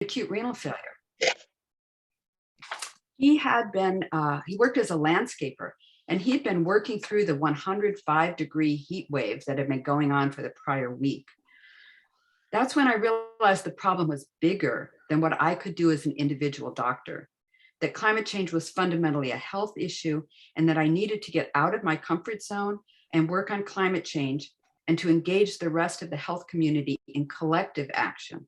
acute renal failure. He worked as a landscaper, and he'd been working through the 105-degree heat waves that had been going on for the prior week. That's when I realized the problem was bigger than what I could do as an individual doctor, that climate change was fundamentally a health issue, and that I needed to get out of my comfort zone and work on climate change and to engage the rest of the health community in collective action.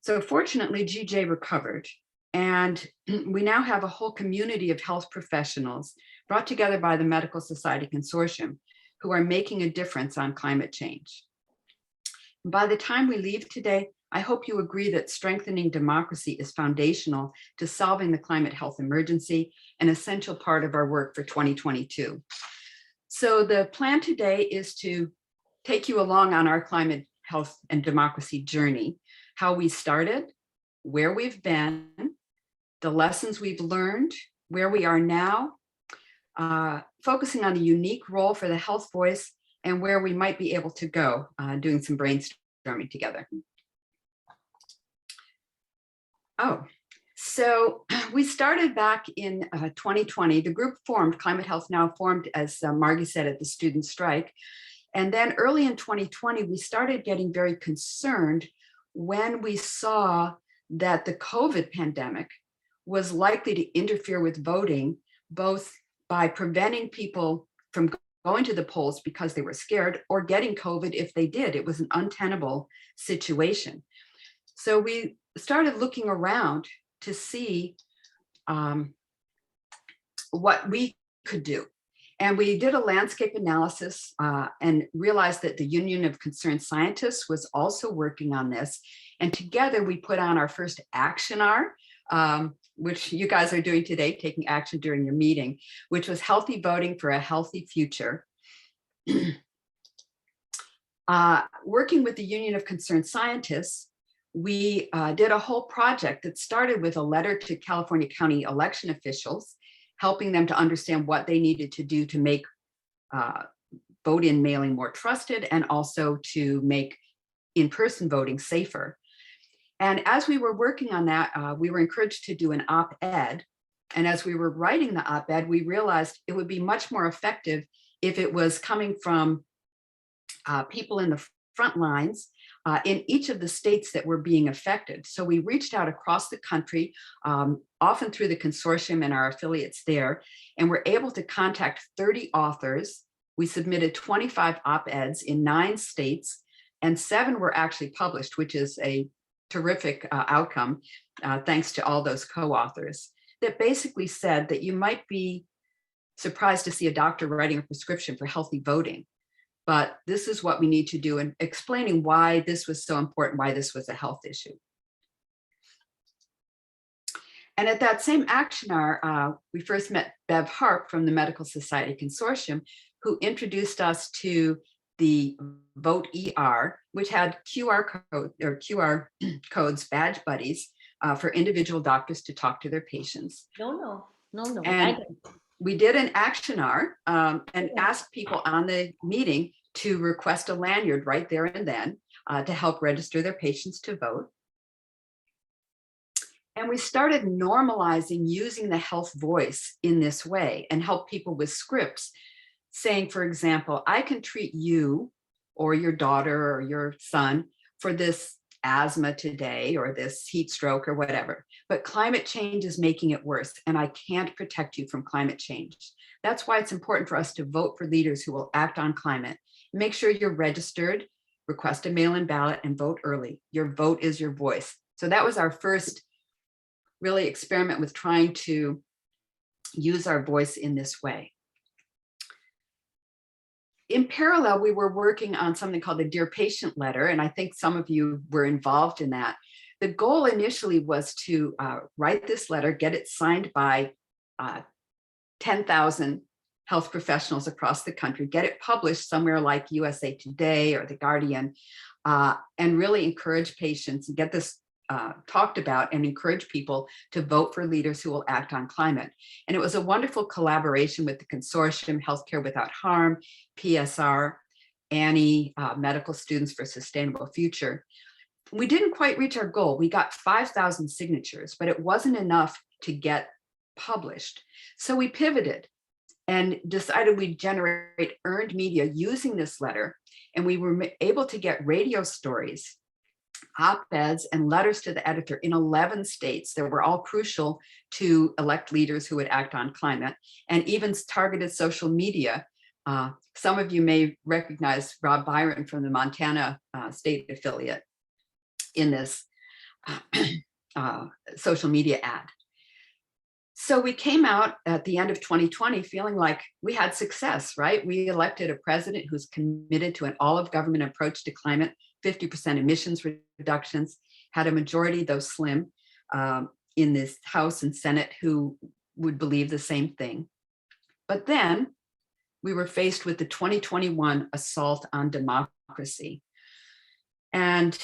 So fortunately, GJ recovered, and we now have a whole community of health professionals brought together by the Medical Society Consortium who are making a difference on climate change. By the time we leave today, I hope you agree that strengthening democracy is foundational to solving the climate health emergency, an essential part of our work for 2022. So the plan today is to take you along on our climate health and democracy journey, how we started, where we've been, the lessons we've learned, where we are now, focusing on a unique role for the health voice and where we might be able to go, doing some brainstorming together. So we started back in 2020. The group formed, Climate Health Now formed, as Margie said, at the student strike. And then early in 2020, we started getting very concerned when we saw that the COVID pandemic was likely to interfere with voting, both by preventing people from going to the polls because they were scared, or getting COVID if they did. It was an untenable situation. So we started looking around to see what we could do. And we did a landscape analysis and realized that the Union of Concerned Scientists was also working on this. And together we put on our first action R, which you guys are doing today, taking action during your meeting, which was healthy voting for a healthy future. Working with the Union of Concerned Scientists, we did a whole project that started with a letter to California County election officials, helping them to understand what they needed to do to make vote-in mailing more trusted and also to make in-person voting safer. And as we were working on that, we were encouraged to do an op-ed. And as we were writing the op-ed, we realized it would be much more effective if it was coming from people in the front lines in each of the states that were being affected. So we reached out across the country, often through the consortium and our affiliates there, and were able to contact 30 authors. We submitted 25 op-eds in 9 states, and 7 were actually published, which is a terrific outcome, thanks to all those co-authors, that basically said that you might be surprised to see a doctor writing a prescription for healthy voting, but this is what we need to do, and explaining why this was so important, why this was a health issue. And at that same action hour, we first met Bev Harp from the Medical Society Consortium, who introduced us to the Vote ER, which had QR codes, badge buddies, for individual doctors to talk to their patients. No. And we did an action hour and asked people on the meeting to request a lanyard right there and then to help register their patients to vote. And we started normalizing using the health voice in this way and help people with scripts, saying, for example, I can treat you or your daughter or your son for this asthma today or this heat stroke or whatever, but climate change is making it worse and I can't protect you from climate change. That's why it's important for us to vote for leaders who will act on climate. Make sure you're registered, request a mail-in ballot, and vote early. Your vote is your voice. So that was our first really experiment with trying to use our voice in this way. In parallel, we were working on something called the Dear Patient letter, and I think some of you were involved in that. The goal initially was to write this letter, get it signed by 10,000 health professionals across the country, get it published somewhere like USA Today or The Guardian, and really encourage patients and get this talked about and encourage people to vote for leaders who will act on climate. And it was a wonderful collaboration with the consortium, Healthcare Without Harm, PSR, ANI, Medical Students for a Sustainable Future. We didn't quite reach our goal. We got 5,000 signatures, but it wasn't enough to get published. So we pivoted and decided we'd generate earned media using this letter. And we were able to get radio stories, op-eds, and letters to the editor in 11 states that were all crucial to elect leaders who would act on climate, and even targeted social media. Some of you may recognize Rob Byron from the Montana state affiliate in this social media ad. So we came out at the end of 2020 feeling like we had success, right? We elected a president who's committed to an all-of-government approach to climate, 50% emissions reductions, had a majority, though slim, in this House and Senate who would believe the same thing. But then we were faced with the 2021 assault on democracy. And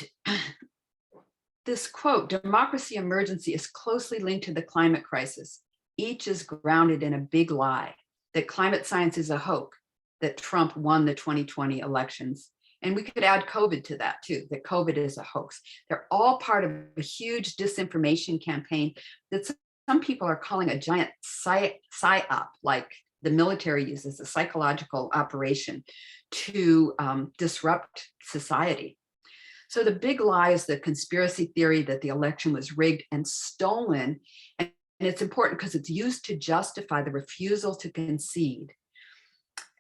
this quote, "Democracy emergency is closely linked to the climate crisis. Each is grounded in a big lie, that climate science is a hoax, that Trump won the 2020 elections." And we could add COVID to that too, that COVID is a hoax. They're all part of a huge disinformation campaign that some people are calling a giant psyop, like the military uses, a psychological operation to disrupt society. So the big lie is the conspiracy theory that the election was rigged and stolen. And it's important because it's used to justify the refusal to concede.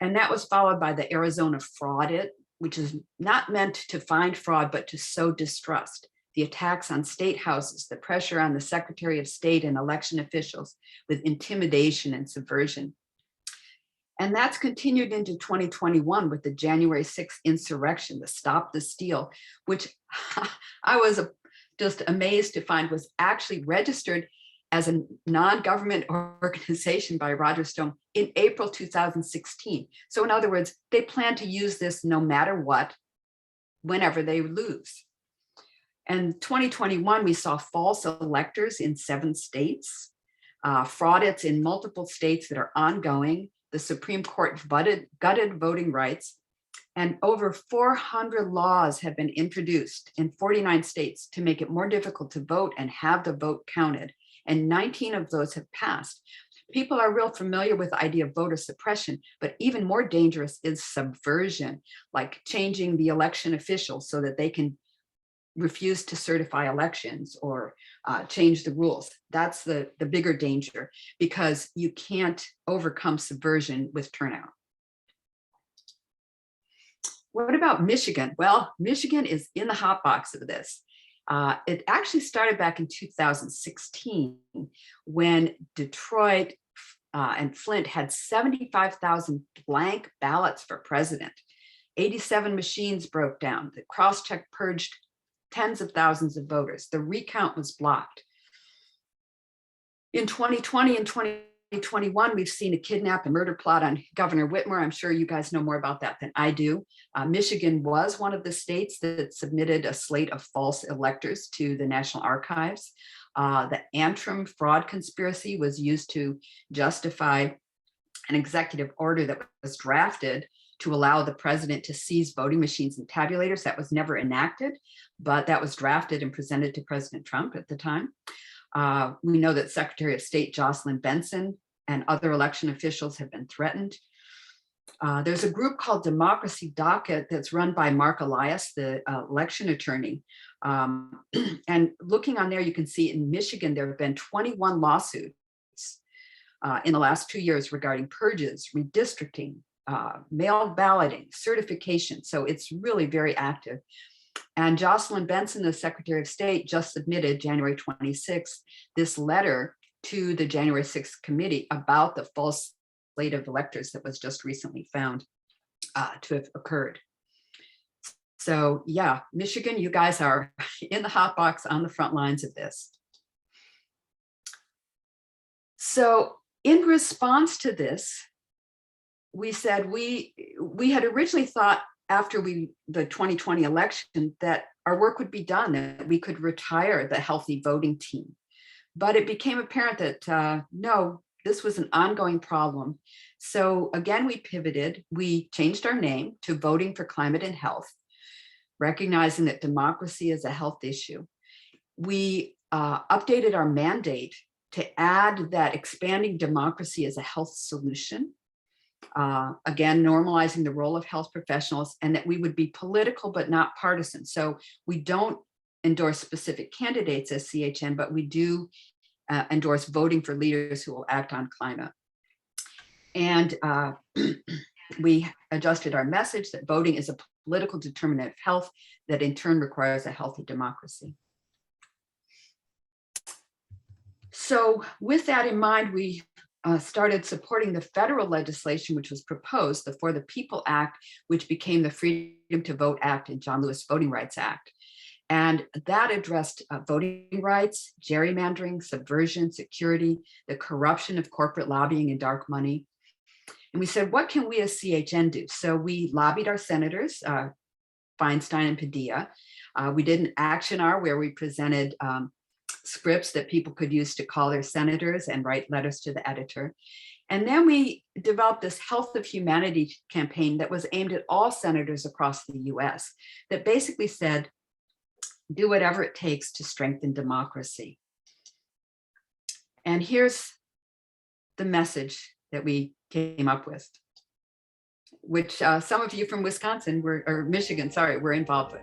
And that was followed by the Arizona fraud it, which is not meant to find fraud, but to sow distrust. The attacks on state houses, the pressure on the Secretary of State and election officials with intimidation and subversion. And that's continued into 2021 with the January 6th insurrection, the Stop the Steal, which I was just amazed to find was actually registered as a non-government organization by Roger Stone in April 2016. So in other words, they plan to use this no matter what, whenever they lose. And 2021, we saw false electors in 7 states, fraudits in multiple states that are ongoing. The Supreme Court gutted voting rights, and over 400 laws have been introduced in 49 states to make it more difficult to vote and have the vote counted. And 19 of those have passed. People are real familiar with the idea of voter suppression, but even more dangerous is subversion, like changing the election officials so that they can refuse to certify elections or change the rules. That's the bigger danger, because you can't overcome subversion with turnout. What about Michigan? Well, Michigan is in the hot box of this. It actually started back in 2016 when Detroit and Flint had 75,000 blank ballots for president. 87 machines broke down. The cross-check purged tens of thousands of voters. The recount was blocked. In 2020 and 2021, we've seen a kidnap and murder plot on Governor Whitmer. I'm sure you guys know more about that than I do. Michigan was one of the states that submitted a slate of false electors to the National Archives. The Antrim fraud conspiracy was used to justify an executive order that was drafted to allow the president to seize voting machines and tabulators. That was never enacted, but that was drafted and presented to President Trump at the time. We know that Secretary of State Jocelyn Benson and other election officials have been threatened. There's a group called Democracy Docket that's run by Mark Elias, the election attorney. And looking on there, you can see in Michigan, there have been 21 lawsuits in the last 2 years regarding purges, redistricting, mail balloting, certification. So it's really very active. And Jocelyn Benson, the Secretary of State, just submitted January 26th this letter to the January 6th committee about the false slate of electors that was just recently found to have occurred. So yeah, Michigan, you guys are in the hot box on the front lines of this. So in response to this, we said we had originally thought after the 2020 election that our work would be done, that we could retire the healthy voting team. But it became apparent that no, this was an ongoing problem. So again, we pivoted. We changed our name to Voting for Climate and Health. recognizing that democracy is a health issue. We updated our mandate to add that expanding democracy is a health solution. Again, normalizing the role of health professionals, and that we would be political but not partisan. So we don't endorse specific candidates as CHN, but we do endorse voting for leaders who will act on climate. And we adjusted our message that voting is a political determinant of health that in turn requires a healthy democracy. So with that in mind, we started supporting the federal legislation, which was proposed, the For the People Act, which became the Freedom to Vote Act and John Lewis Voting Rights Act. And that addressed voting rights, gerrymandering, subversion, security, the corruption of corporate lobbying and dark money. And we said, what can we as CHN do? So we lobbied our senators, Feinstein and Padilla. We did an action hour where we presented scripts that people could use to call their senators and write letters to the editor. And then we developed this Health of Humanity campaign that was aimed at all senators across the US that basically said, do whatever it takes to strengthen democracy. And here's the message that we came up with, which some of you from Wisconsin or Michigan, sorry, were involved with.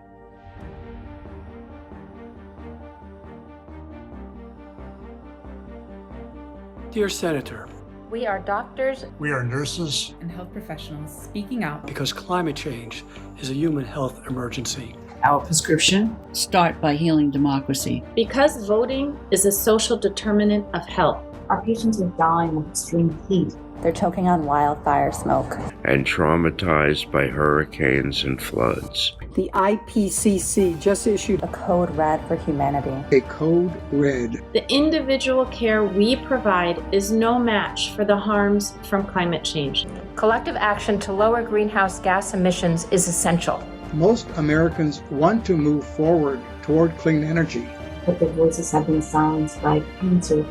Dear Senator, we are doctors, we are nurses, and health professionals speaking out because climate change is a human health emergency. Our prescription: start by healing democracy. Because voting is a social determinant of health. Our patients are dying of extreme heat. They're choking on wildfire smoke. And traumatized by hurricanes and floods. The IPCC just issued a code red for humanity. A code red. The individual care we provide is no match for the harms from climate change. Collective action to lower greenhouse gas emissions is essential. Most Americans want to move forward toward clean energy. But their voices have been silenced by cancer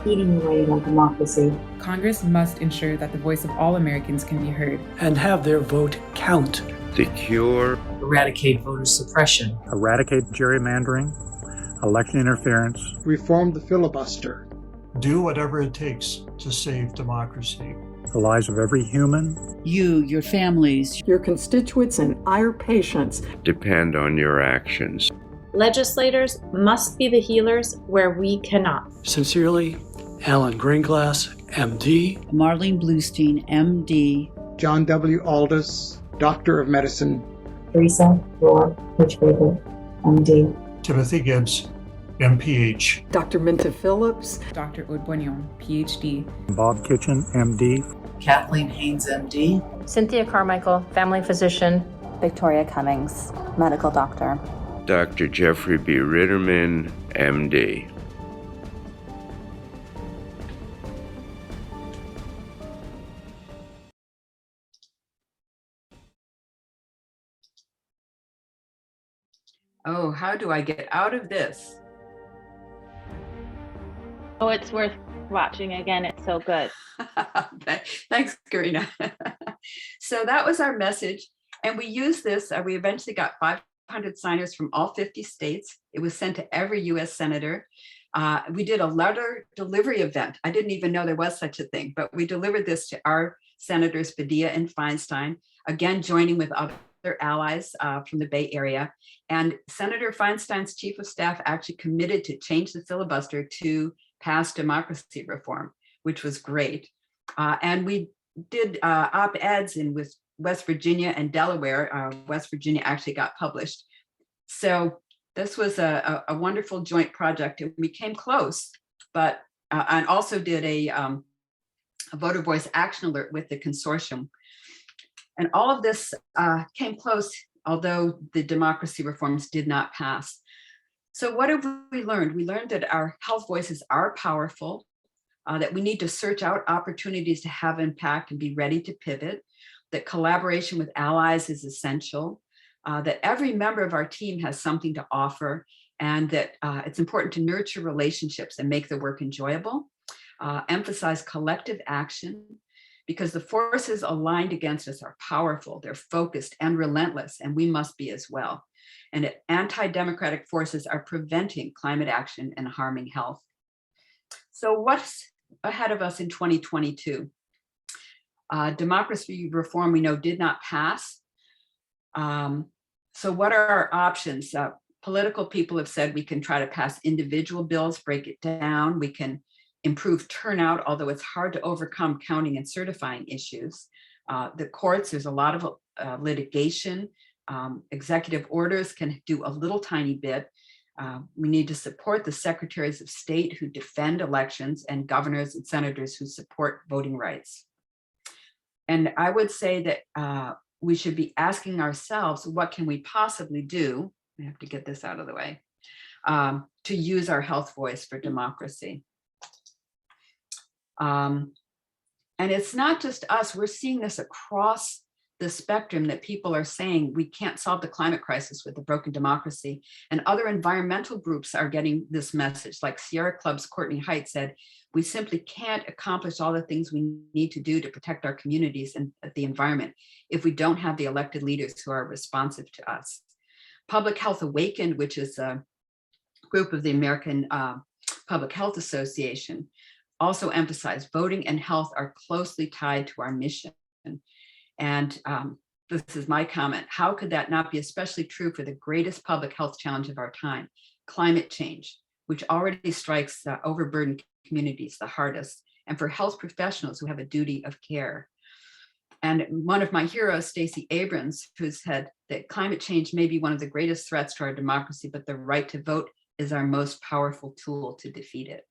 eating away at our democracy. Congress must ensure that the voice of all Americans can be heard. And have their vote count. The cure: eradicate voter suppression. Eradicate gerrymandering, election interference. Reform the filibuster. Do whatever it takes to save democracy. The lives of every human. You, your families, your constituents, and our patients depend on your actions. Legislators must be the healers where we cannot. Sincerely, Alan Greenglass, MD. Marlene Bluestein, MD. John W. Aldis, Doctor of Medicine. Teresa Rohr Hitchbaker, MD. Timothy Gibbs, MPH. Dr. Minta Phillips. Dr. Oudboignon, PhD. Bob Kitchen, MD. Kathleen Haynes, MD. Cynthia Carmichael, family physician. Victoria Cummings, medical doctor. Dr. Jeffrey B. Ritterman, MD. Oh, how do I get out of this? Oh, it's worth watching again. It's so good. Thanks, Karina. So that was our message. And we used this, we eventually got 500 signers from all 50 states. It was sent to every US senator. We did a letter delivery event. I didn't even know there was such a thing, but we delivered this to our senators, Padilla and Feinstein, again, joining with other allies from the Bay Area. And Senator Feinstein's chief of staff actually committed to change the filibuster to pass democracy reform, which was great. And we did op-eds in with West Virginia and Delaware. West Virginia actually got published. So this was a wonderful joint project, and we came close, but and also did a voter voice action alert with the consortium. And all of this came close, although the democracy reforms did not pass. So what have we learned? We learned that our health voices are powerful, that we need to search out opportunities to have impact and be ready to pivot, that collaboration with allies is essential, that every member of our team has something to offer, and that it's important to nurture relationships and make the work enjoyable, emphasize collective action, because the forces aligned against us are powerful, they're focused and relentless, and we must be as well. and anti-democratic forces are preventing climate action and harming health. So what's ahead of us in 2022? Democracy reform, we know, did not pass. So what are our options? Political people have said we can try to pass individual bills, break it down. We can improve turnout, although it's hard to overcome counting and certifying issues. The courts, there's a lot of litigation. Executive orders can do a little tiny bit. We need to support the secretaries of state who defend elections and governors and senators who support voting rights. And I would say that we should be asking ourselves, what can we possibly do? We have to get this out of the way, to use our health voice for democracy. And it's not just us, we're seeing this across the spectrum, that people are saying we can't solve the climate crisis with a broken democracy. And other environmental groups are getting this message, like Sierra Club's Courtney Height said, we simply can't accomplish all the things we need to do to protect our communities and the environment if we don't have the elected leaders who are responsive to us. Public Health Awakened, which is a group of the American Public Health Association, also emphasized voting and health are closely tied to our mission. And this is my comment: how could that not be especially true for the greatest public health challenge of our time, climate change, which already strikes overburdened communities the hardest, and for health professionals who have a duty of care. And one of my heroes, Stacey Abrams, who said that climate change may be one of the greatest threats to our democracy, but the right to vote is our most powerful tool to defeat it.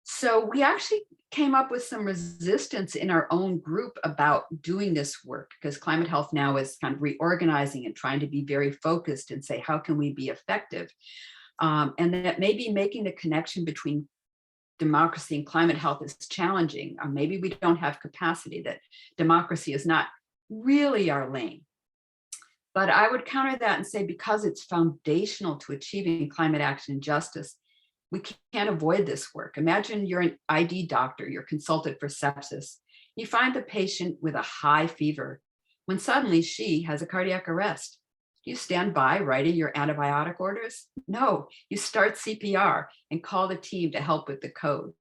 So we actually came up with some resistance in our own group about doing this work, because Climate Health now is kind of reorganizing and trying to be very focused and say, how can we be effective? And that maybe making the connection between democracy and climate health is challenging. Maybe we don't have capacity, that democracy is not really our lane. But I would counter that and say, because it's foundational to achieving climate action and justice, we can't avoid this work. Imagine you're an ID doctor, you're consulted for sepsis. You find the patient with a high fever when suddenly she has a cardiac arrest. Do you stand by writing your antibiotic orders? No, you start CPR and call the team to help with the code.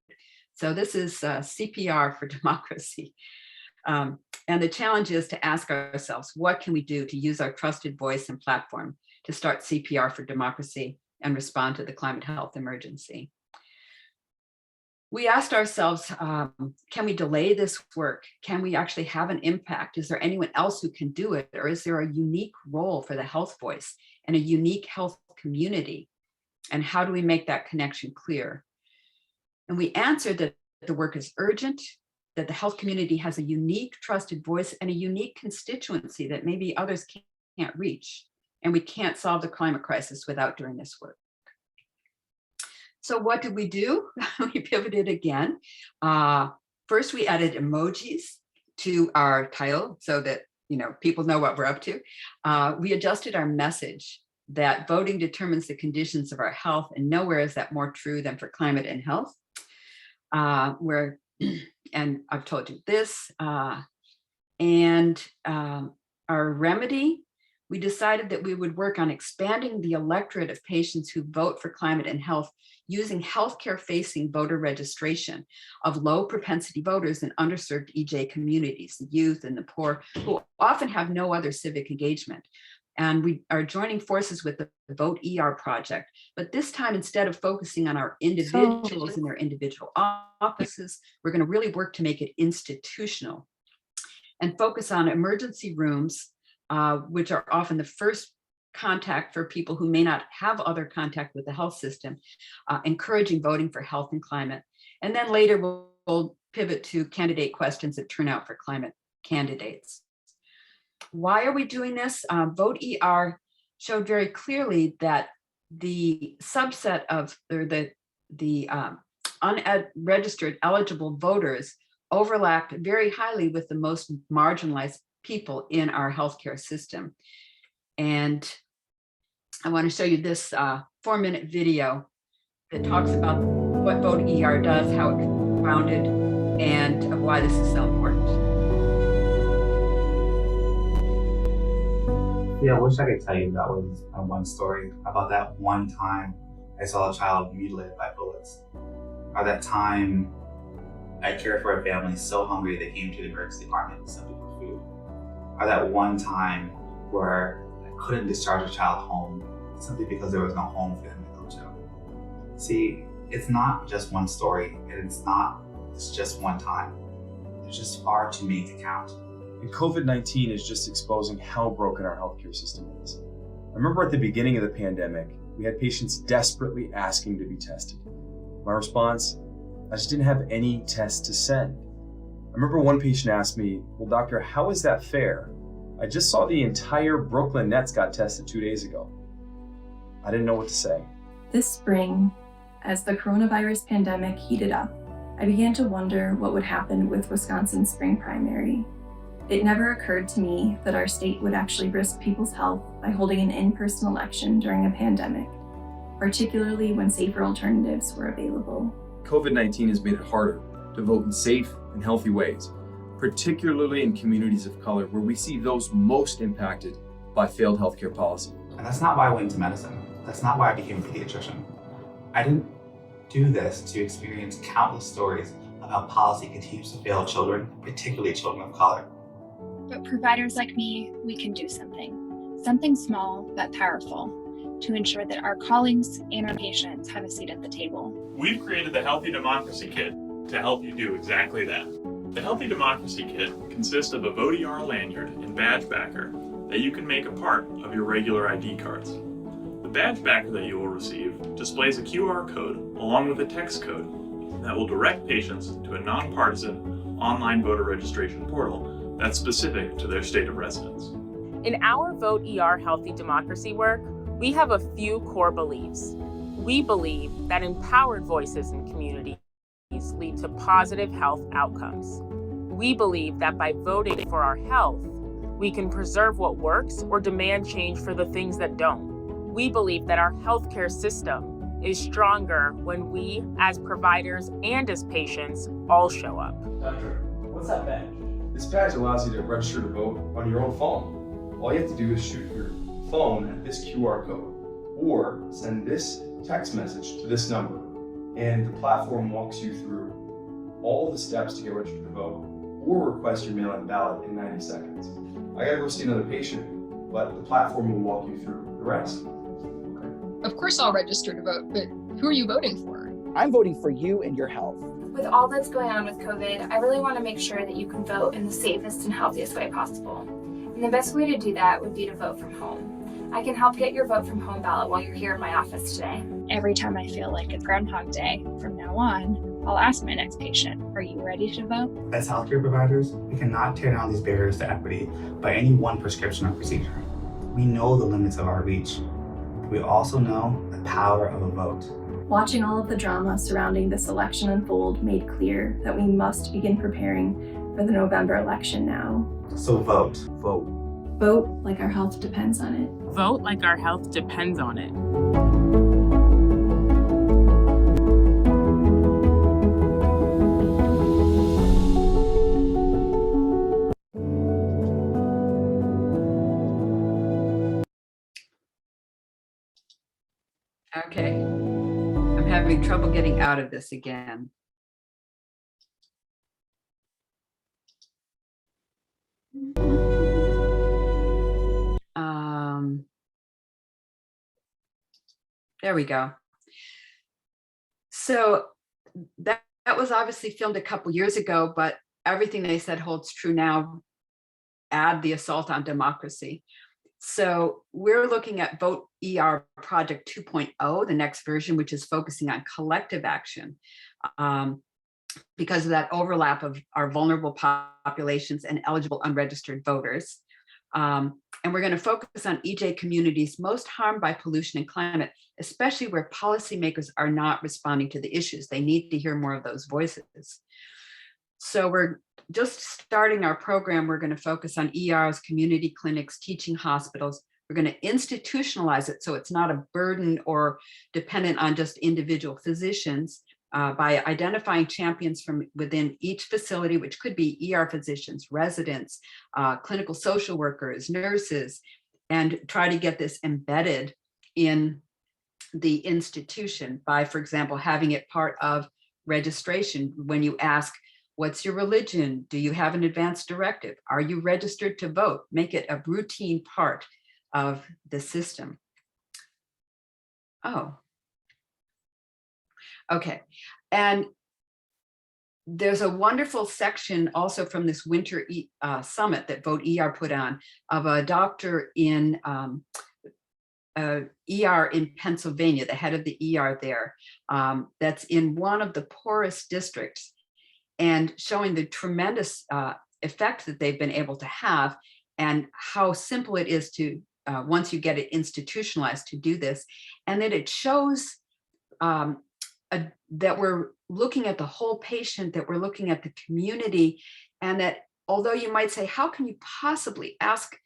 So this is CPR for democracy. And the challenge is to ask ourselves, what can we do to use our trusted voice and platform to start CPR for democracy and respond to the climate health emergency? We asked ourselves, can we delay this work? Can we actually have an impact? Is there anyone else who can do it? Or is there a unique role for the health voice and a unique health community? And how do we make that connection clear? And we answered that the work is urgent, that the health community has a unique trusted voice and a unique constituency that maybe others can't reach. And we can't solve the climate crisis without doing this work. So what did we do? We pivoted again. First, we added emojis to our title so that people know what we're up to. We adjusted our message that voting determines the conditions of our health, and nowhere is that more true than for climate and health. And I've told you this. And our remedy, we decided that we would work on expanding the electorate of patients who vote for climate and health using healthcare-facing voter registration of low propensity voters in underserved EJ communities, the youth and the poor, who often have no other civic engagement. And we are joining forces with the Vote ER project, but this time, instead of focusing on our individuals in their individual offices, we're going to really work to make it institutional and focus on emergency rooms, which are often the first contact for people who may not have other contact with the health system, encouraging voting for health and climate. And then later we'll pivot to candidate questions that turn out for climate candidates. Why are we doing this? Vote ER showed very clearly that the subset of the unregistered eligible voters overlapped very highly with the most marginalized people in our healthcare system. And I want to show you this 4-minute video that talks about what Vote ER does, how it was founded, and why this is so important. I wish I could tell you that was my one story about that one time I saw a child mutilated by bullets, or that time I cared for a family so hungry they came to the emergency department simply for food, or that one time where I couldn't discharge a child home simply because there was no home for them to go to. See, it's not just one story, and it's just one time. There's just far too many to count. And COVID-19 is just exposing how broken our healthcare system is. I remember at the beginning of the pandemic, we had patients desperately asking to be tested. My response, I just didn't have any tests to send. I remember one patient asked me, well, doctor, how is that fair? I just saw the entire Brooklyn Nets got tested 2 days ago. I didn't know what to say. This spring, as the coronavirus pandemic heated up, I began to wonder what would happen with Wisconsin's spring primary. It never occurred to me that our state would actually risk people's health by holding an in-person election during a pandemic, particularly when safer alternatives were available. COVID-19 has made it harder to vote in safe and healthy ways, particularly in communities of color where we see those most impacted by failed healthcare policy. And that's not why I went into medicine. That's not why I became a pediatrician. I didn't do this to experience countless stories of how policy continues to fail children, particularly children of color. But providers like me, we can do something small but powerful, to ensure that our colleagues and our patients have a seat at the table. We've created the Healthy Democracy Kit to help you do exactly that. The Healthy Democracy Kit consists of a VoteER lanyard and badge backer that you can make a part of your regular ID cards. The badge backer that you will receive displays a QR code along with a text code that will direct patients to a nonpartisan online voter registration portal that's specific to their state of residence. In our VoteER Healthy Democracy work, we have a few core beliefs. We believe that empowered voices in communities lead to positive health outcomes. We believe that by voting for our health, we can preserve what works or demand change for the things that don't. We believe that our healthcare system is stronger when we, as providers and as patients, all show up. Doctor, what's that badge? This badge allows you to register to vote on your own phone. All you have to do is shoot your phone at this QR code or send this text message to this number, and the platform walks you through all the steps to get registered to vote or request your mail-in ballot in 90 seconds. I gotta go see another patient, but the platform will walk you through the rest. Okay. Of course I'll register to vote, but who are you voting for? I'm voting for you and your health. With all that's going on with COVID, I really want to make sure that you can vote in the safest and healthiest way possible. And the best way to do that would be to vote from home. I can help get your vote from home ballot while you're here at my office today. Every time I feel like it's Groundhog Day, from now on, I'll ask my next patient, are you ready to vote? As healthcare providers, we cannot tear down these barriers to equity by any one prescription or procedure. We know the limits of our reach. We also know the power of a vote. Watching all of the drama surrounding this election unfold made clear that we must begin preparing for the November election now. So vote. Vote. Vote like our health depends on it. Vote like our health depends on it. Okay. I'm having trouble getting out of this again. There we go. So that was obviously filmed a couple years ago, but everything they said holds true now. Add the assault on democracy. So we're looking at VoteER Project 2.0, the next version, which is focusing on collective action because of that overlap of our vulnerable populations and eligible unregistered voters. And we're going to focus on EJ communities most harmed by pollution and climate, especially where policymakers are not responding to the issues. They need to hear more of those voices. So we're just starting our program. We're going to focus on ERs, community clinics, teaching hospitals. We're going to institutionalize it so it's not a burden or dependent on just individual physicians by identifying champions from within each facility, which could be ER physicians, residents, clinical social workers, nurses, and try to get this embedded in the institution by, for example, having it part of registration. When you ask, what's your religion? Do you have an advance directive? Are you registered to vote? Make it a routine part of the system. Oh, okay. And there's a wonderful section also from this winter summit that Vote ER put on of a doctor in ER in Pennsylvania, the head of the ER there, that's in one of the poorest districts, and showing the tremendous effect that they've been able to have and how simple it is to, once you get it institutionalized, to do this. And that it shows that we're looking at the whole patient, that we're looking at the community, and that although you might say, how can you possibly ask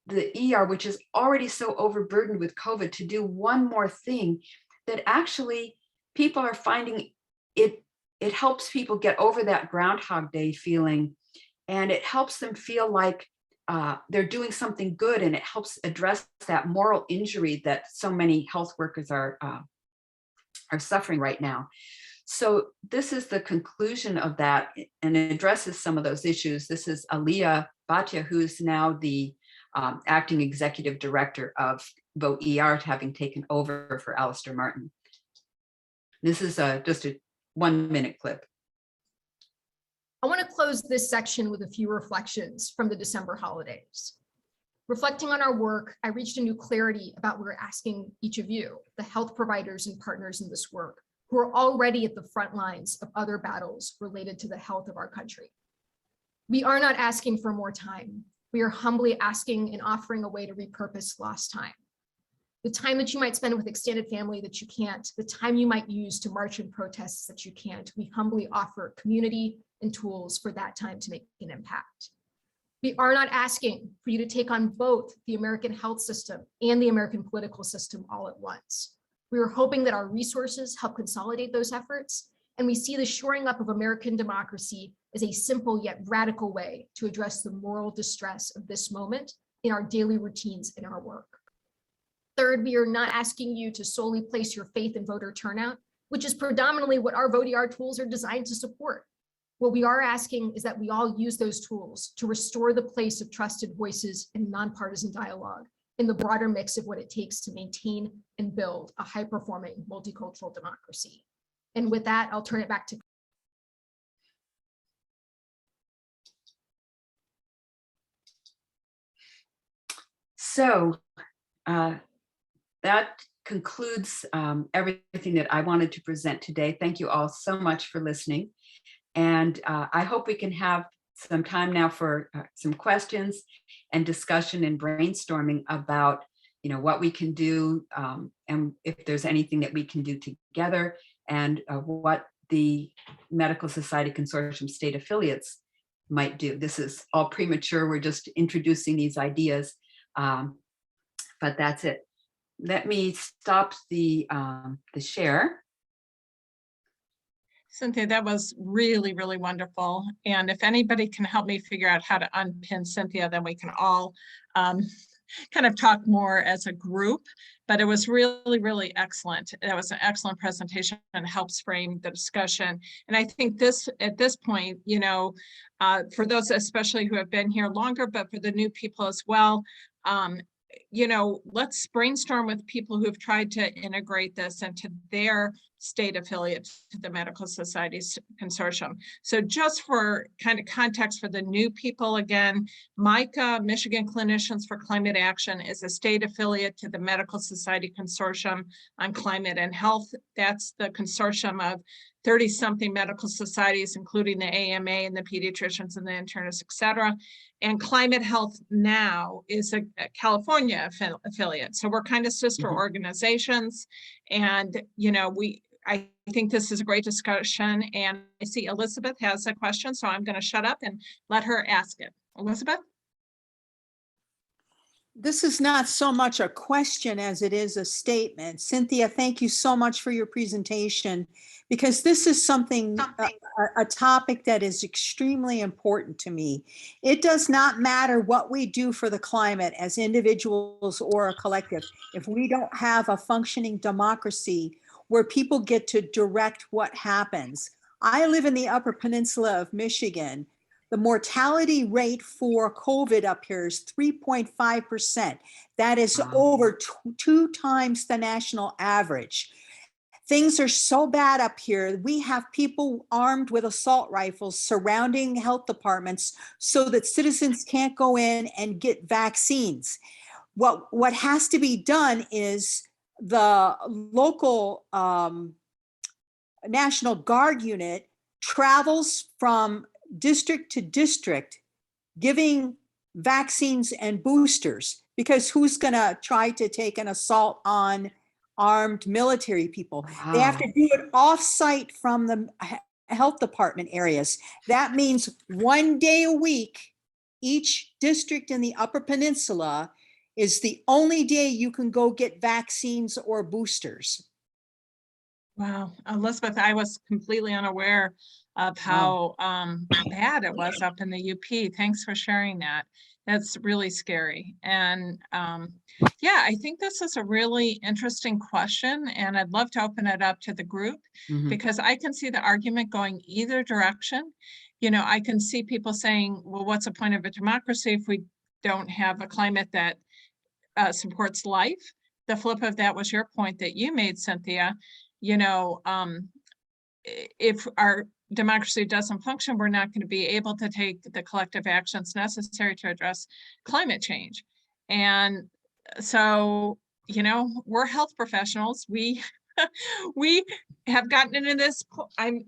the ER, which is already so overburdened with COVID, to do one more thing, that actually people are finding it helps people get over that Groundhog Day feeling, and it helps them feel like they're doing something good, and it helps address that moral injury that so many health workers are suffering right now. So this is the conclusion of that, and it addresses some of those issues. This is Aliyah Bhatia, who's now the acting executive director of Vote ER, having taken over for Alistair Martin. This is just a 1-minute clip. I want to close this section with a few reflections from the December holidays. Reflecting on our work, I reached a new clarity about what we're asking each of you, the health providers and partners in this work, who are already at the front lines of other battles related to the health of our country. We are not asking for more time. We are humbly asking and offering a way to repurpose lost time. The time that you might spend with extended family that you can't, the time you might use to march in protests that you can't, we humbly offer community and tools for that time to make an impact. We are not asking for you to take on both the American health system and the American political system all at once. We are hoping that our resources help consolidate those efforts, and we see the shoring up of American democracy as a simple yet radical way to address the moral distress of this moment in our daily routines in our work. Third, we are not asking you to solely place your faith in voter turnout, which is predominantly what our Vote ER tools are designed to support. What we are asking is that we all use those tools to restore the place of trusted voices and nonpartisan dialogue in the broader mix of what it takes to maintain and build a high-performing multicultural democracy. And with that, I'll turn it back to. So that concludes everything that I wanted to present today. Thank you all so much for listening. And I hope we can have some time now for some questions and discussion and brainstorming about, what we can do, and if there's anything that we can do together, and what the Medical Society Consortium state affiliates might do. This is all premature. We're just introducing these ideas, but that's it. Let me stop the share. Cynthia, that was really, really wonderful. And if anybody can help me figure out how to unpin Cynthia, then we can all kind of talk more as a group. But it was really, really excellent. That was an excellent presentation and helps frame the discussion. And I think at this point, for those especially who have been here longer, but for the new people as well, let's brainstorm with people who have tried to integrate this into their state affiliate to the Medical Societies Consortium. So just for kind of context for the new people, again, MiCCA, Michigan Clinicians for Climate Action, is a state affiliate to the Medical Society Consortium on Climate and Health. That's the consortium of 30-something medical societies, including the AMA and the pediatricians and the internists, et cetera. And Climate Health Now is a California affiliate. So we're kind of sister organizations. And, I think this is a great discussion. And I see Elizabeth has a question, so I'm going to shut up and let her ask it. Elizabeth? this is not so much a question as it is a statement. Cynthia, thank you so much for your presentation, because this is a topic that is extremely important to me. It does not matter what we do for the climate as individuals or a collective if we don't have a functioning democracy where people get to direct what happens. I live in the Upper Peninsula of Michigan. The mortality rate for COVID up here is 3.5%. That is over two times the national average. Things are so bad up here. We have people armed with assault rifles surrounding health departments so that citizens can't go in and get vaccines. What has to be done is the local National Guard unit travels from district to district giving vaccines and boosters, because who's going to try to take an assault on armed military people? They have to do it off-site from the health department areas. That means 1 day a week, each district in the Upper Peninsula is the only day you can go get vaccines or boosters. Wow, Elizabeth, I was completely unaware of how bad it was up in the UP. Thanks for sharing that. That's really scary. And yeah, I think this is a really interesting question, and I'd love to open it up to the group because I can see the argument going either direction. You know, I can see people saying, well, what's the point of a democracy if we don't have a climate that supports life? The flip of that was your point that you made, Cynthia. You know, if our democracy doesn't function, we're not going to be able to take the collective actions necessary to address climate change. And so, you know, we're health professionals. We have gotten into this.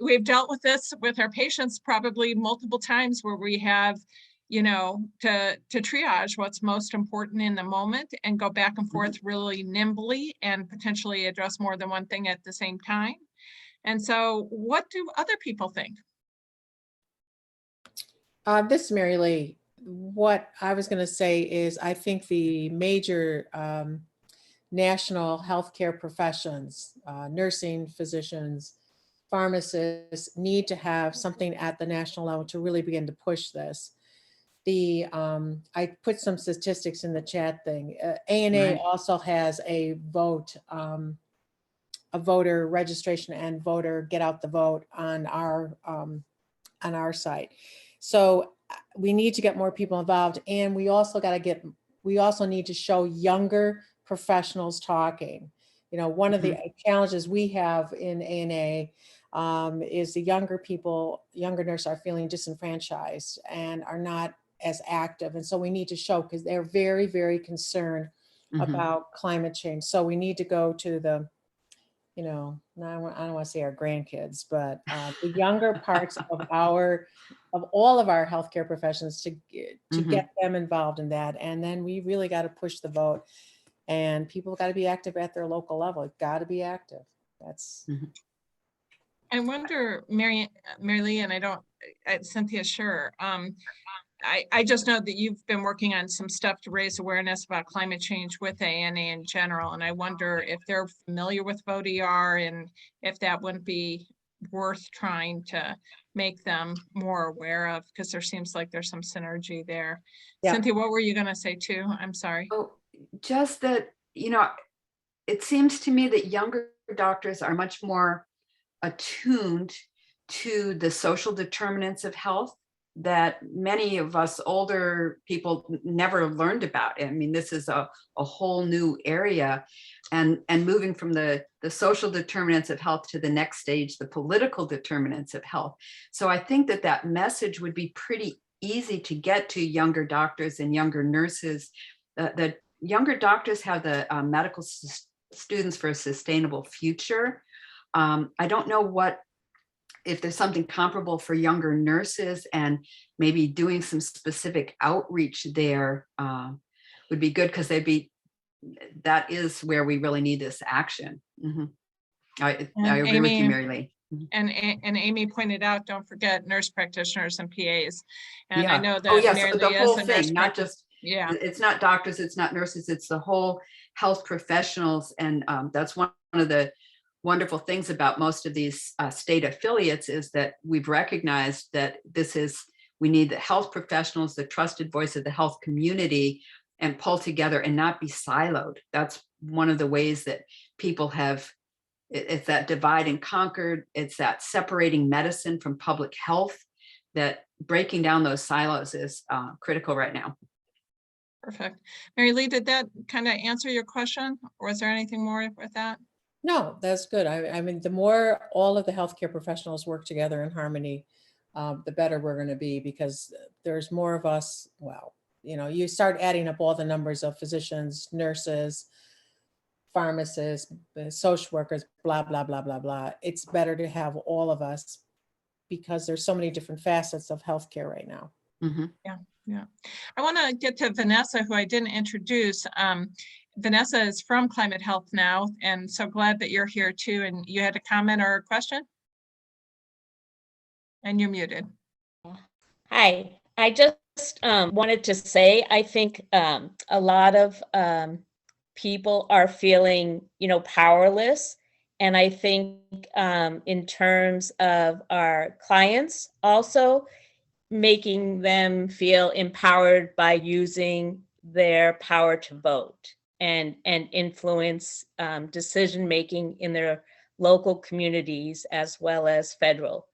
We've dealt with this with our patients probably multiple times, where we have, you know, to triage what's most important in the moment and go back and forth really nimbly and potentially address more than one thing at the same time. And so what do other people think? This is Mary Lee. What I was going to say is I think the major national healthcare professions, nursing, physicians, pharmacists need to have something at the national level to really begin to push this. I put some statistics in the chat thing. ANA also has a voter registration and voter get out the vote on our site. So we need to get more people involved, and we also need to show younger professionals talking. You know, one of the challenges we have in ANA is the younger nurses are feeling disenfranchised and are not as active. And so we need to show, because they're very, very concerned about climate change. So we need to go to the, you know, I don't want to say our grandkids, but the younger parts of all of our healthcare professions to get them involved in that. And then we really got to push the vote, and people got to be active at their local level. Got to be active. That's. I wonder, Mary Lee, and Cynthia, sure. I just know that you've been working on some stuff to raise awareness about climate change with ANA in general. And I wonder if they're familiar with VOTE-ER and if that wouldn't be worth trying to make them more aware of, because there seems like there's some synergy there. Yeah. Cynthia, what were you going to say too? I'm sorry. Oh, just that, you know, it seems to me that younger doctors are much more attuned to the social determinants of health that many of us older people never learned about. I mean, this is a whole new area, and moving from the social determinants of health to the next stage, the political determinants of health. So I think that message would be pretty easy to get to younger doctors and younger nurses. The younger doctors have the medical students for a sustainable future. I don't know if there's something comparable for younger nurses, and maybe doing some specific outreach there would be good, because that is where we really need this action. I agree with you, Mary Lee. And Amy pointed out, don't forget nurse practitioners and PAs. And yeah. I know that yes, Mary the Lee whole is a thing, nurse not just Yeah. It's not doctors, it's not nurses, it's the whole health professionals. And that's one of the wonderful things about most of these state affiliates is that we've recognized that we need the health professionals, the trusted voice of the health community, and pull together and not be siloed. That's one of the ways that people have, it's that divide and conquer, it's that separating medicine from public health, that breaking down those silos is critical right now. Perfect. Mary Lee, did that kind of answer your question, or is there anything more with that? No, that's good. I mean, the more all of the healthcare professionals work together in harmony, the better we're going to be, because there's more of us. Well, you know, you start adding up all the numbers of physicians, nurses, pharmacists, social workers, blah, blah, blah, blah, blah. It's better to have all of us because there's so many different facets of healthcare right now. Mm-hmm. Yeah. I want to get to Vanessa, who I didn't introduce. Vanessa is from Climate Health Now, and so glad that you're here too. And you had a comment or a question? And you're muted. Hi, I just wanted to say, I think a lot of people are feeling, powerless. And I think in terms of our clients also, making them feel empowered by using their power to vote and influence decision-making in their local communities as well as federal.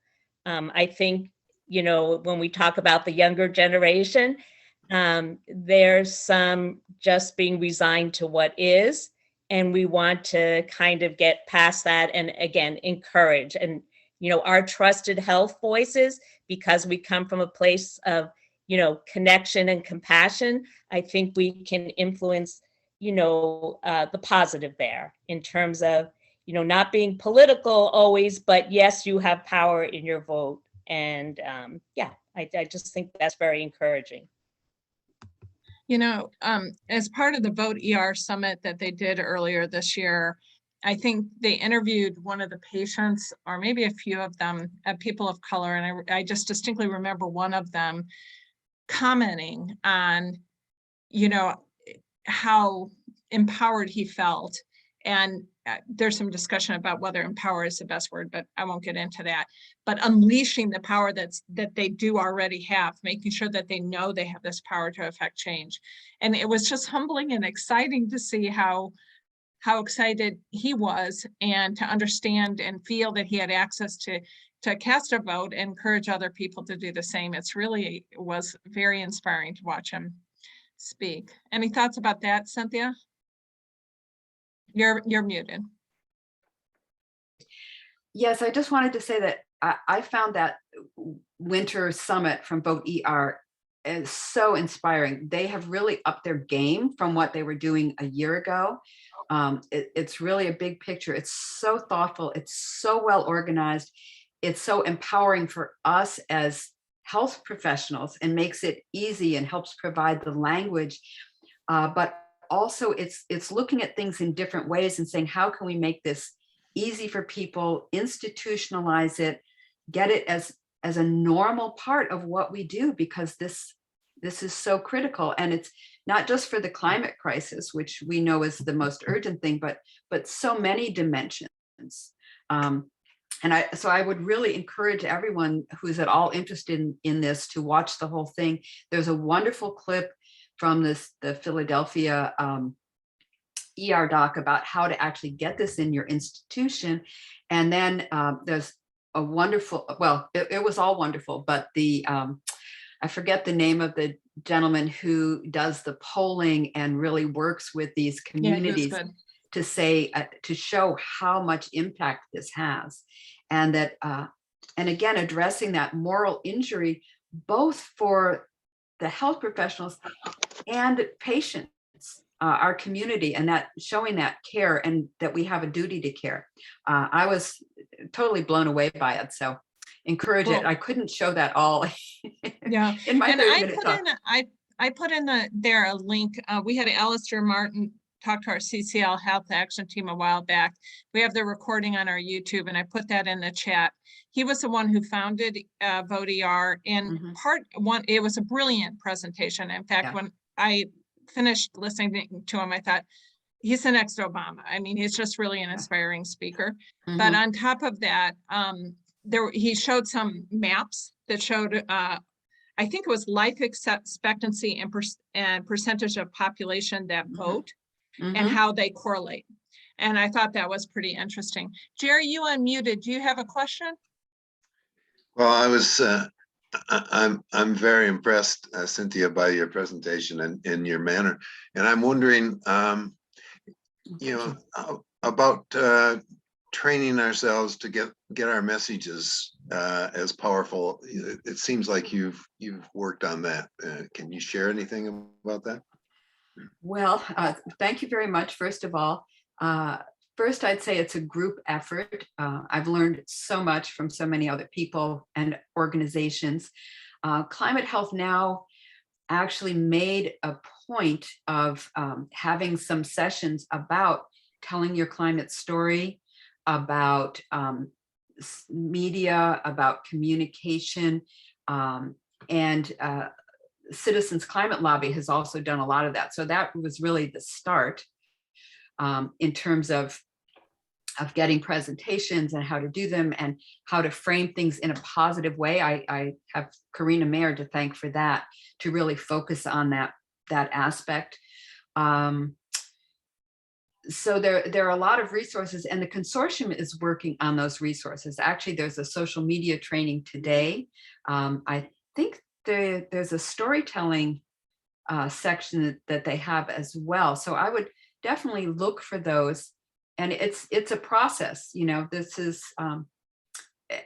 I think, when we talk about the younger generation, there's some just being resigned to what is, and we want to kind of get past that and again, encourage and, our trusted health voices, because we come from a place of, connection and compassion. I think we can influence, the positive there in terms of, not being political always, but yes, you have power in your vote. And I just think that's very encouraging. As part of the Vote ER Summit that they did earlier this year, I think they interviewed one of the patients, or maybe a few of them, people of color. And I just distinctly remember one of them commenting on, how empowered he felt. And there's some discussion about whether empower is the best word, but I won't get into that. But unleashing the power that they do already have, making sure that they know they have this power to affect change. And it was just humbling and exciting to see how excited he was, and to understand and feel that he had access to cast a vote and encourage other people to do the same. It was very inspiring to watch him speak. Any thoughts about that, Cynthia? You're muted. Yes, I just wanted to say that I found that winter summit from Vote ER is so inspiring. They have really upped their game from what they were doing a year ago. It's really a big picture. It's so thoughtful. It's so well organized. It's so empowering for us as health professionals, and makes it easy and helps provide the language. But also it's looking at things in different ways and saying, how can we make this easy for people, institutionalize it, get it as a normal part of what we do, because this is so critical. And it's not just for the climate crisis, which we know is the most urgent thing, but so many dimensions. So I would really encourage everyone who's at all interested in this to watch the whole thing. There's a wonderful clip from the Philadelphia ER doc about how to actually get this in your institution. And then there's a wonderful, well, it was all wonderful, but I forget the name of the gentleman who does the polling and really works with these communities to say, to show how much impact this has. And that, and again, addressing that moral injury, both for the health professionals and patients, our community, and that showing that care and that we have a duty to care. I was totally blown away by it. So encourage it. I couldn't show that all yeah. in my and 30-minute talk. I put in there a link. We had Alistair Martin talk to our CCL Health Action Team a while back. We have the recording on our YouTube, and I put that in the chat. He was the one who founded Vote ER, and part one, it was a brilliant presentation. In fact, when I finished listening to him, I thought, he's the next Obama. I mean, he's just really an inspiring speaker. But on top of that, he showed some maps that showed, I think it was life expectancy and percentage of population that vote and how they correlate. And I thought that was pretty interesting. Jerry, you unmuted. Do you have a question? Well, I was, I'm very impressed, Cynthia, by your presentation and your manner. And I'm wondering, you know, about training ourselves to get our messages as powerful. It seems like you've worked on that. Can you share anything about that? Well, thank you very much, first of all. First, I'd say it's a group effort. I've learned so much from so many other people and organizations. Climate Health Now actually made a point of having some sessions about telling your climate story, about media, about communication, and Citizens Climate Lobby has also done a lot of that. So that was really the start in terms of getting presentations and how to do them and how to frame things in a positive way. I have Karina Mayer to thank for that, to really focus on that aspect. So there are a lot of resources, and the consortium is working on those resources. Actually, there's a social media training today. I think there's a storytelling section that they have as well. So I would definitely look for those. And it's a process, you know. This is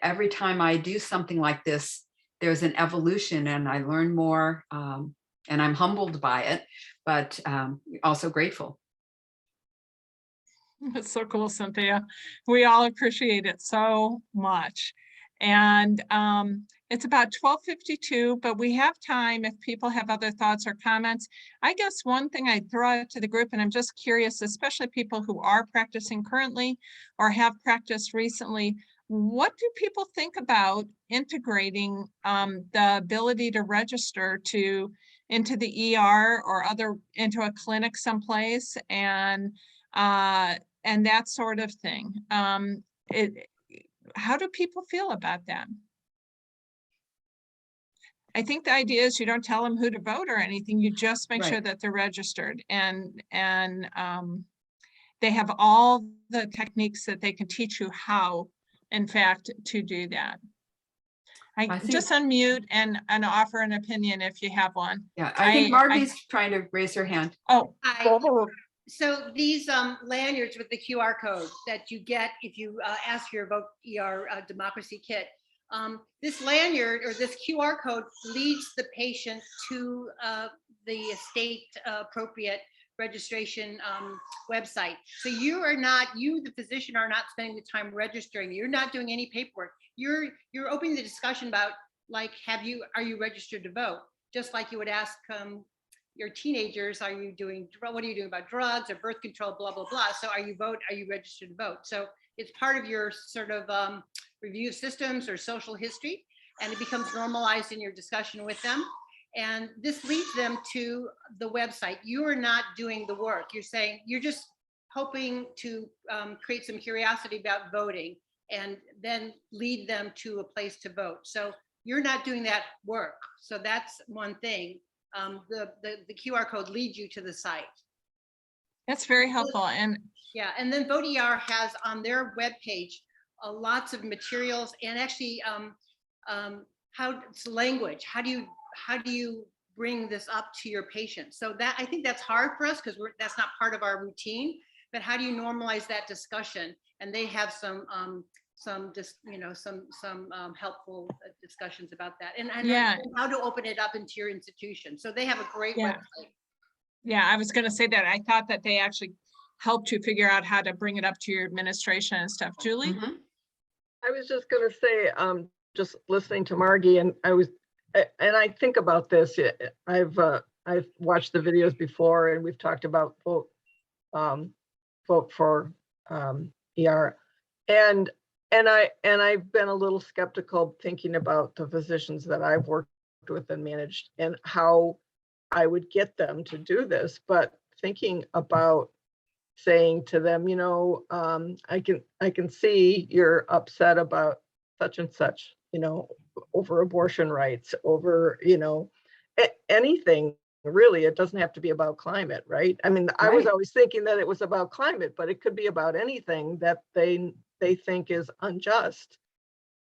every time I do something like this, there's an evolution, and I learn more, and I'm humbled by it, but also grateful. That's so cool, Cynthia. We all appreciate it so much. And it's about 12:52, but we have time if people have other thoughts or comments. I guess one thing I'd throw out to the group, and I'm just curious, especially people who are practicing currently or have practiced recently, what do people think about integrating the ability to register into the ER or into a clinic someplace and that sort of thing? How do people feel about that? I think the idea is you don't tell them who to vote or anything. You just make sure that they're registered and they have all the techniques that they can teach you how, in fact, to do that. I just unmute and offer an opinion if you have one. Yeah, I think Margie's trying to raise her hand. Oh, so these lanyards with the QR code that you get if you ask for your Vote ER Democracy Kit, this lanyard or this QR code leads the patient to the state appropriate registration website. So you, the physician, are not spending the time registering. You're not doing any paperwork. You're opening the discussion about, like, are you registered to vote? Just like you would ask your teenagers, what are you doing about drugs or birth control, blah, blah, blah. So are you registered to vote? So it's part of your sort of review of systems or social history, and it becomes normalized in your discussion with them. And this leads them to the website. You are not doing the work. You're saying, you're just hoping to create some curiosity about voting and then lead them to a place to vote. So you're not doing that work. So that's one thing. The QR code leads you to the site. That's very helpful. And yeah, and then Vote ER has on their webpage lots of materials, and actually how it's language. How do you bring this up to your patients? So that, I think that's hard for us because that's not part of our routine. But how do you normalize that discussion? And they have some helpful discussions about that, and how to open it up into your institution. So they have a great website. Yeah, I was going to say that. I thought that they actually helped you figure out how to bring it up to your administration and stuff. Julie? I was just going to say, just listening to Margie, and I think about this. I've watched the videos before, and we've talked about vote for ER, and I've been a little skeptical thinking about the physicians that I've worked with and managed, and how I would get them to do this, but thinking about saying to them, you know, I can see you're upset about such and such, you know, over abortion rights, over, you know, anything really. It doesn't have to be about climate, right? I mean, I was Right. always thinking that it was about climate, but it could be about anything that they think is unjust.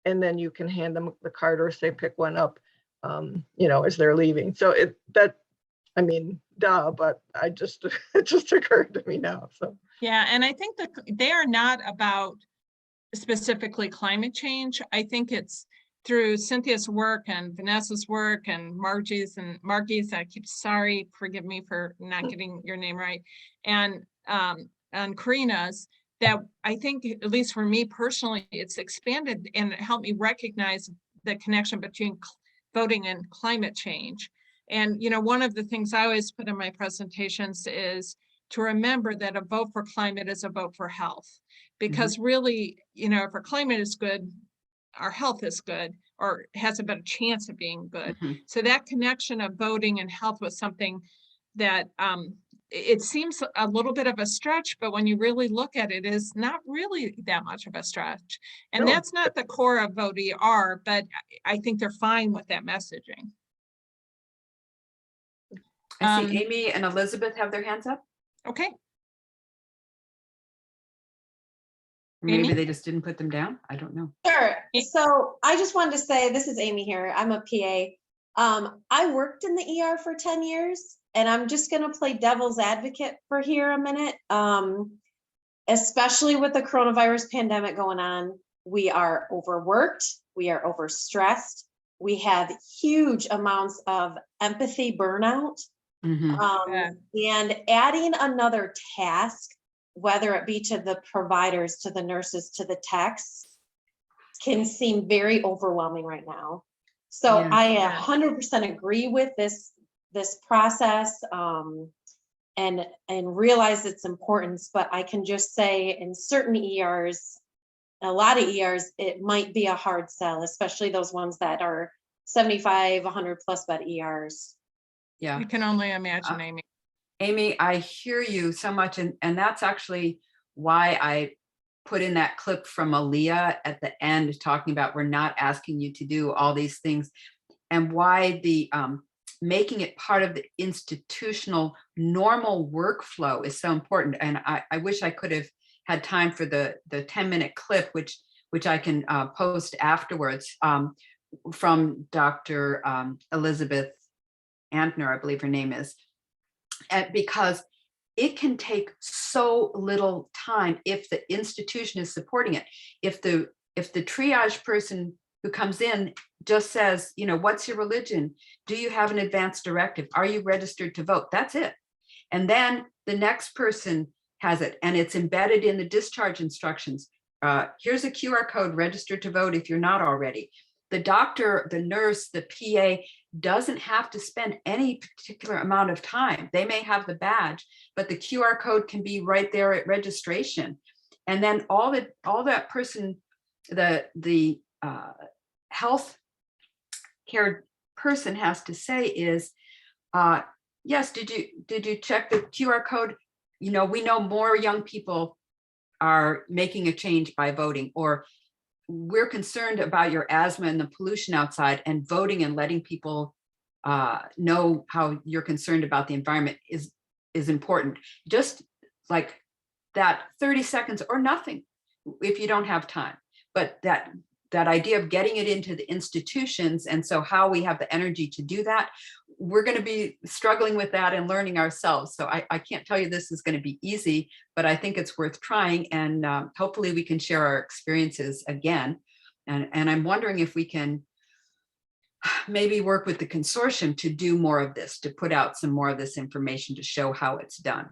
And then you can hand them the card or say, pick one up, you know, as they're leaving. So I mean, duh, but it just occurred to me now. So Yeah, and I think that they are not about specifically climate change. I think it's through Cynthia's work and Vanessa's work and Margie's, I keep, sorry, forgive me for not getting your name right, and Karina's, that I think, at least for me personally, it's expanded and it helped me recognize the connection between voting and climate change. And, you know, one of the things I always put in my presentations is to remember that a vote for climate is a vote for health. Because really, you know, if our climate is good, our health is good, or has a better chance of being good. So that connection of voting and health was something that it seems a little bit of a stretch, but when you really look at it, is not really that much of a stretch. And No. that's not the core of Vote ER, but I think they're fine with that messaging. I see Amy and Elizabeth have their hands up. Okay. Maybe Amy? they just didn't put them down. I don't know. Sure. So I just wanted to say, this is Amy here. I'm a PA. I worked in the ER for 10 years, and I'm just going to play devil's advocate for here a minute. Especially with the coronavirus pandemic going on, we are overworked, we are overstressed, we have huge amounts of empathy burnout. And adding another task, whether it be to the providers, to the nurses, to the techs, can seem very overwhelming right now. So I 100% agree with this process, and realize its importance, but I can just say in certain ERs, a lot of ERs, it might be a hard sell, especially those ones that are 75, 100 plus bed ERs. Yeah. You can only imagine, Amy. Amy, I hear you so much. And that's actually why I put in that clip from Aaliyah at the end, talking about we're not asking you to do all these things, and why the making it part of the institutional normal workflow is so important. And I wish I could have had time for the 10-minute clip, which I can post afterwards, from Dr. Elizabeth Antner, I believe her name is, because it can take so little time if the institution is supporting it. If the triage person who comes in just says, you know, what's your religion? Do you have an advance directive? Are you registered to vote? That's it. And then the next person has it, and it's embedded in the discharge instructions. Here's a QR code, registered to vote if you're not already. The doctor, the nurse, the PA doesn't have to spend any particular amount of time. They may have the badge, but the QR code can be right there at registration. And then all that person, the health care person has to say is, yes, did you check the QR code? You know, we know more young people are making a change by voting, or we're concerned about your asthma and the pollution outside, and voting and letting people know how you're concerned about the environment is important. Just like that, 30 seconds or nothing if you don't have time. But that idea of getting it into the institutions, and so how we have the energy to do that, we're going to be struggling with that and learning ourselves. So I can't tell you this is going to be easy, but I think it's worth trying, and hopefully we can share our experiences again. And I'm wondering if we can maybe work with the consortium to do more of this, to put out some more of this information to show how it's done.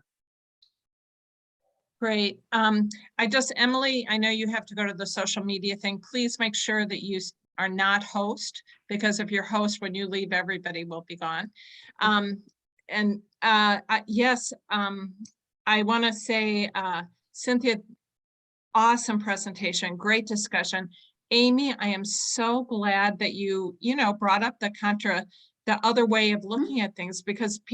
Great. Emily, I know you have to go to the social media thing. Please make sure that you are not host, because if you're host, when you leave, everybody will be gone. Yes, I want to say, Cynthia, awesome presentation, great discussion. Amy, I am so glad that you brought up the other way of looking at things, because people